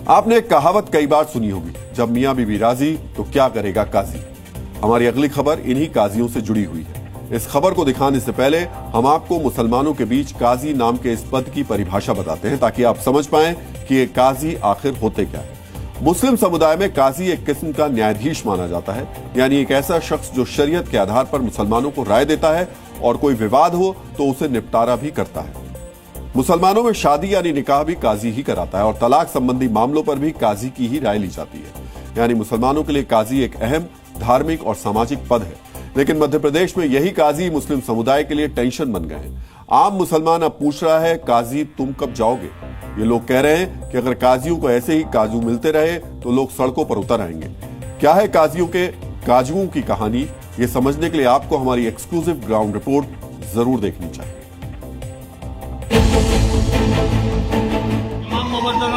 आपने एक कहावत कई बार सुनी होगी, जब मियां बीवी राजी तो क्या करेगा काजी। हमारी अगली खबर इन्हीं काजियों से जुड़ी हुई है। इस खबर को दिखाने से पहले हम आपको मुसलमानों के बीच काजी नाम के इस पद की परिभाषा बताते हैं, ताकि आप समझ पाएं कि ये काजी आखिर होते क्या है। मुस्लिम समुदाय में काजी एक किस्म का न्यायाधीश माना जाता है, यानी एक ऐसा शख्स जो शरीयत के आधार पर मुसलमानों को राय देता है और कोई विवाद हो तो उसे निपटारा भी करता है। मुसलमानों में शादी यानी निकाह भी काजी ही कराता है और तलाक संबंधी मामलों पर भी काजी की ही राय ली जाती है। यानी मुसलमानों के लिए काजी एक अहम धार्मिक और सामाजिक पद है। लेकिन मध्य प्रदेश में यही काजी मुस्लिम समुदाय के लिए टेंशन बन गए हैं। आम मुसलमान अब पूछ रहा है, काजी तुम कब जाओगे? ये लोग कह रहे हैं कि अगर काजियों को ऐसे ही काजू मिलते रहे तो लोग सड़कों पर उतर आएंगे। क्या है काजियों के काजुओं की कहानी, ये समझने के लिए आपको हमारी एक्सक्लूसिव ग्राउंड रिपोर्ट जरूर देखनी चाहिए।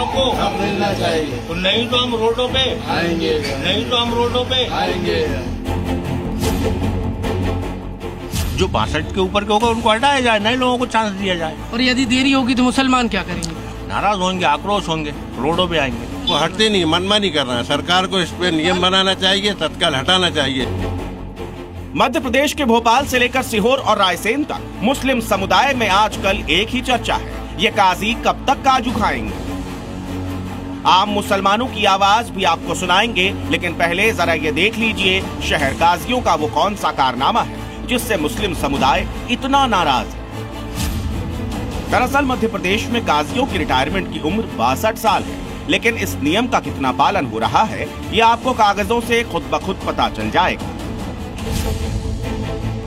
को मिलना चाहिए, तो नहीं तो हम रोडों पे आएंगे, नहीं तो हम रोडों पे आएंगे। जो 62 के ऊपर के होगा उनको हटाया जाए, नए लोगों को चांस दिया जाए। और यदि देरी होगी तो मुसलमान क्या करेंगे? नाराज होंगे, आक्रोश होंगे, रोडों पे आएंगे। वो हटते नहीं, मनमानी कर रहा है। सरकार को इस पे नियम बनाना चाहिए, तत्काल हटाना चाहिए। मध्य प्रदेश के भोपाल से लेकर सीहोर और रायसेन तक मुस्लिम समुदाय में आजकल एक ही चर्चा है, ये काजी कब तक काजू खाएंगे। आम मुसलमानों की आवाज भी आपको सुनाएंगे, लेकिन पहले जरा ये देख लीजिए शहर काजियों का वो कौन सा कारनामा है जिससे मुस्लिम समुदाय इतना नाराज है। दरअसल मध्य प्रदेश में काजियों की रिटायरमेंट की उम्र 62 साल है, लेकिन इस नियम का कितना पालन हो रहा है ये आपको कागजों से खुद ब खुद पता चल जाएगा।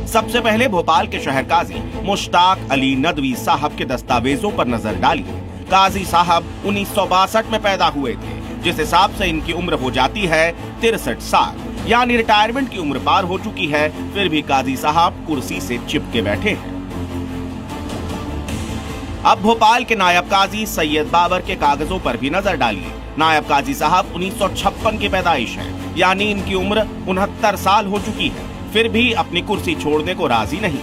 सबसे पहले भोपाल के शहर काजी मुश्ताक अली नदवी साहब के दस्तावेजों पर नजर डालिए। काजी साहब 1962 में पैदा हुए थे, जिस हिसाब से इनकी उम्र हो जाती है 63 साल, यानी रिटायरमेंट की उम्र पार हो चुकी है, फिर भी काजी साहब कुर्सी से चिपके बैठे हैं। अब भोपाल के नायब काजी सैयद बाबर के कागजों पर भी नजर डालिए। नायब काजी साहब 1956 की पैदाइश है, यानी इनकी उम्र 69 साल हो चुकी है, फिर भी अपनी कुर्सी छोड़ने को राजी नहीं।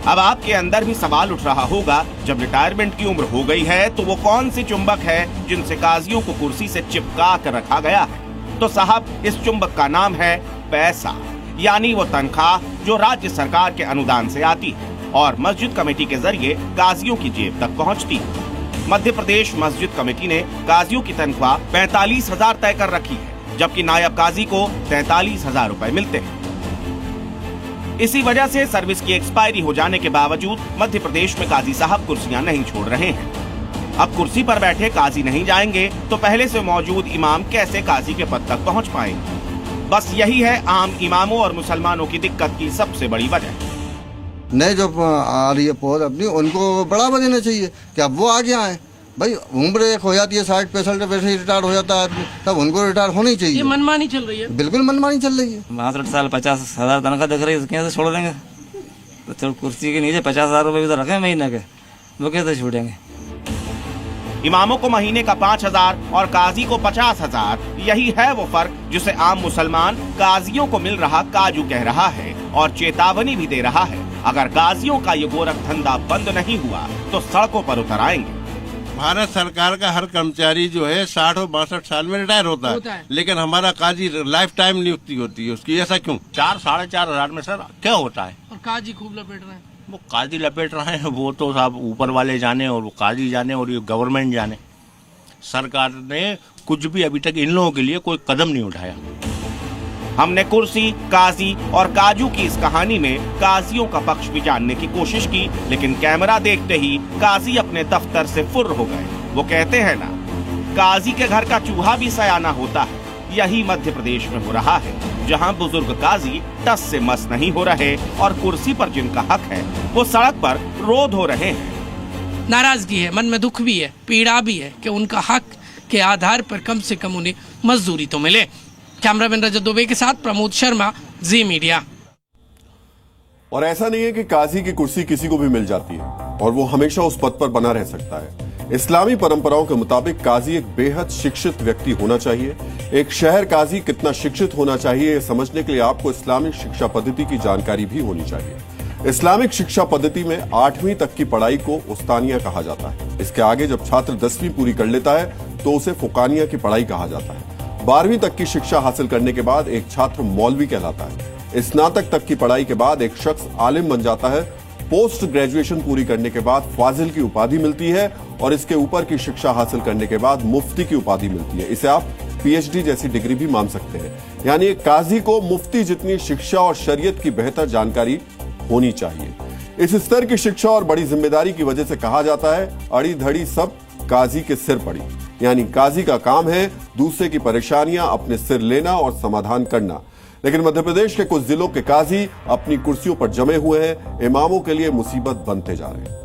अब आपके अंदर भी सवाल उठ रहा होगा, जब रिटायरमेंट की उम्र हो गई है तो वो कौन सी चुंबक है जिनसे काजियों को कुर्सी से चिपका कर रखा गया है? तो साहब, इस चुंबक का नाम है पैसा, यानी वो तनख्वाह जो राज्य सरकार के अनुदान से आती है और मस्जिद कमेटी के जरिए काजियों की जेब तक पहुंचती है। मध्य प्रदेश मस्जिद कमेटी ने काजियों की तनख्वाह 45,000 तय कर रखी है, जबकि नायब काजी को 43,000 रुपए मिलते हैं। इसी वजह से सर्विस की एक्सपायरी हो जाने के बावजूद मध्य प्रदेश में काजी साहब कुर्सियां नहीं छोड़ रहे हैं। अब कुर्सी पर बैठे काजी नहीं जाएंगे तो पहले से मौजूद इमाम कैसे काजी के पद तक पहुंच पाएंगे? बस यही है आम इमामों और मुसलमानों की दिक्कत की सबसे बड़ी वजह। नए जो आ रही है पौध अपनी, उनको बढ़ावा देना चाहिए कि अब वो आगे आए। भाई उम्र एक हो जाती है 60-65 वैसे ही रिटायर हो जाता है आदमी, तब उनको रिटायर होनी चाहिए। ये मनमानी चल रही है, बिल्कुल मनमानी चल रही है। 62 साल 50,000 तनख्वाह दिख रही है, कैसे छोड़ देंगे? तो कुर्सी के नीचे 50,000 रुपए भी तो रखे महीने के, वो कैसे छोड़ेंगे? इमामों को महीने का 5,000 और काजी को 50,000, यही है वो फर्क जिसे आम मुसलमान काजियों को मिल रहा काजू कह रहा है और चेतावनी भी दे रहा है, अगर काजियों का ये गोरख धंधा बंद नहीं हुआ तो सड़कों पर उतर आएंगे। भारत सरकार का हर कर्मचारी जो है 60 और 62 साल में रिटायर होता है, लेकिन हमारा काजी लाइफ टाइम नियुक्ति होती है उसकी, ऐसा क्यों? 4-4.5 हजार में सर क्या होता है? और काजी खूब लपेट रहे हैं। वो काजी लपेट रहे हैं, वो तो साहब ऊपर वाले जाने और वो काजी जाने और ये गवर्नमेंट जाने। सरकार ने कुछ भी अभी तक इन लोगों के लिए कोई कदम नहीं उठाया। हमने कुर्सी, काजी और काजू की इस कहानी में काजियों का पक्ष भी जानने की कोशिश की, लेकिन कैमरा देखते ही काजी अपने दफ्तर से फुर्र हो गए। वो कहते हैं ना, काजी के घर का चूहा भी सयाना होता है। यही मध्य प्रदेश में हो रहा है, जहां बुजुर्ग काजी टस से मस नहीं हो रहे और कुर्सी पर जिनका हक है वो सड़क पर रोध हो रहे हैं। नाराजगी है, मन में दुख भी है, पीड़ा भी है कि उनका हक के आधार पर कम से कम उन्हें मजदूरी तो मिले। कैमरामैन रजत दुबे के साथ प्रमोद शर्मा, जी मीडिया। और ऐसा नहीं है कि काजी की कुर्सी किसी को भी मिल जाती है और वो हमेशा उस पद पर बना रह सकता है। इस्लामी परंपराओं के मुताबिक काजी एक बेहद शिक्षित व्यक्ति होना चाहिए। एक शहर काजी कितना शिक्षित होना चाहिए, ये समझने के लिए आपको इस्लामिक शिक्षा पद्धति की जानकारी भी होनी चाहिए। इस्लामिक शिक्षा पद्धति में 8वीं तक की पढ़ाई को उस्तानिया कहा जाता है। इसके आगे जब छात्र 10वीं पूरी कर लेता है तो उसे फुकानिया की पढ़ाई कहा जाता है। 12वीं तक की शिक्षा हासिल करने के बाद एक छात्र मौलवी कहलाता है। स्नातक तक की पढ़ाई के बाद एक शख्स आलिम बन जाता है। पोस्ट ग्रेजुएशन पूरी करने के बाद फाजिल की उपाधि मिलती है और इसके ऊपर की शिक्षा हासिल करने के बाद मुफ्ती की उपाधि मिलती है। इसे आप पीएचडी जैसी डिग्री भी मान सकते हैं। यानी एक काजी को मुफ्ती जितनी शिक्षा और शरीयत की बेहतर जानकारी होनी चाहिए। इस स्तर की शिक्षा और बड़ी जिम्मेदारी की वजह से कहा जाता है अड़ी धड़ी सब काजी के सिर पड़ी। यानी काजी का काम है दूसरे की परेशानियां अपने सिर लेना और समाधान करना। लेकिन मध्य प्रदेश के कुछ जिलों के काजी अपनी कुर्सियों पर जमे हुए हैं, इमामों के लिए मुसीबत बनते जा रहे हैं।